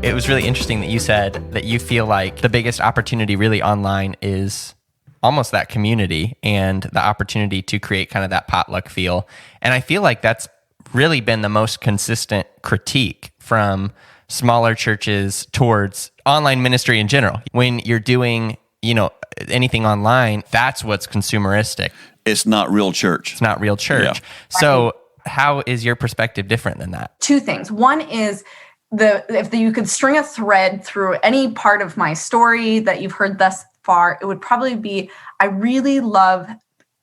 It was really interesting that you said that you feel like the biggest opportunity really online is almost that community and the opportunity to create kind of that potluck feel. And I feel like that's really been the most consistent critique from smaller churches towards online ministry in general. When you're doing, anything online, that's what's consumeristic. It's not real church. It's not real church. Yeah. So how is your perspective different than that? Two things. One is if you could string a thread through any part of my story that you've heard thus far, it would probably be, I really love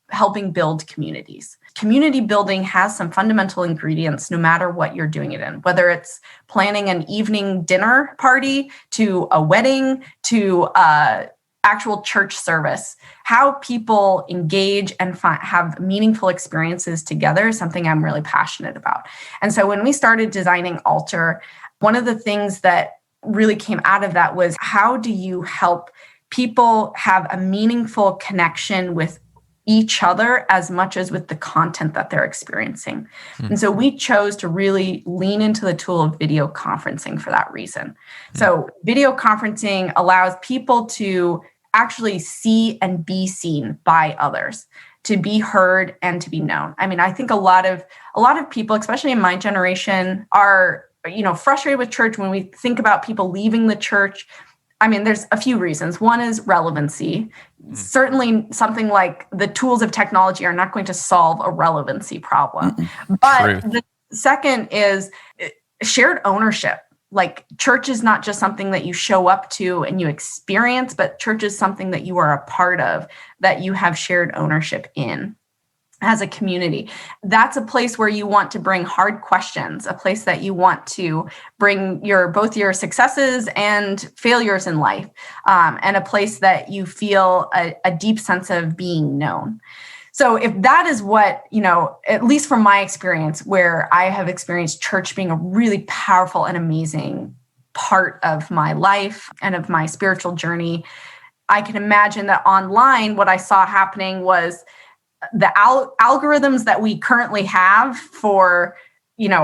helping build communities. Community building has some fundamental ingredients no matter what you're doing it in, whether it's planning an evening dinner party to a wedding to actual church service. How people engage and have meaningful experiences together is something I'm really passionate about. And so when we started designing Altar, one of the things that really came out of that was, how do you help people have a meaningful connection with each other as much as with the content that they're experiencing? And so we chose to really lean into the tool of video conferencing for that reason. So video conferencing allows people to actually see and be seen by others, to be heard and to be known. I mean, I think a lot of people, especially in my generation, are, frustrated with church. When we think about people leaving the church, I mean, there's a few reasons. One is relevancy. Certainly something like the tools of technology are not going to solve a relevancy problem. But the second is shared ownership. Like, church is not just something that you show up to and you experience, but church is something that you are a part of, that you have shared ownership in as a community. That's a place where you want to bring hard questions, a place that you want to bring both your successes and failures in life, and a place that you feel a deep sense of being known. So if that is what, at least from my experience, where I have experienced church being a really powerful and amazing part of my life and of my spiritual journey, I can imagine that online, what I saw happening was the algorithms that we currently have for,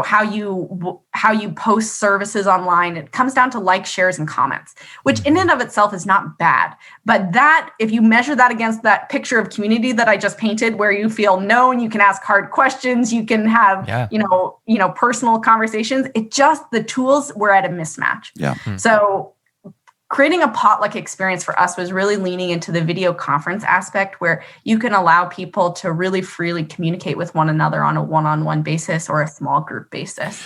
how you post services online. It comes down to likes, shares, and comments, which in and of itself is not bad. But that, if you measure that against that picture of community that I just painted, where you feel known, you can ask hard questions, you can have, personal conversations, the tools were at a mismatch. Yeah. So creating a potluck experience for us was really leaning into the video conference aspect, where you can allow people to really freely communicate with one another on a one-on-one basis or a small group basis.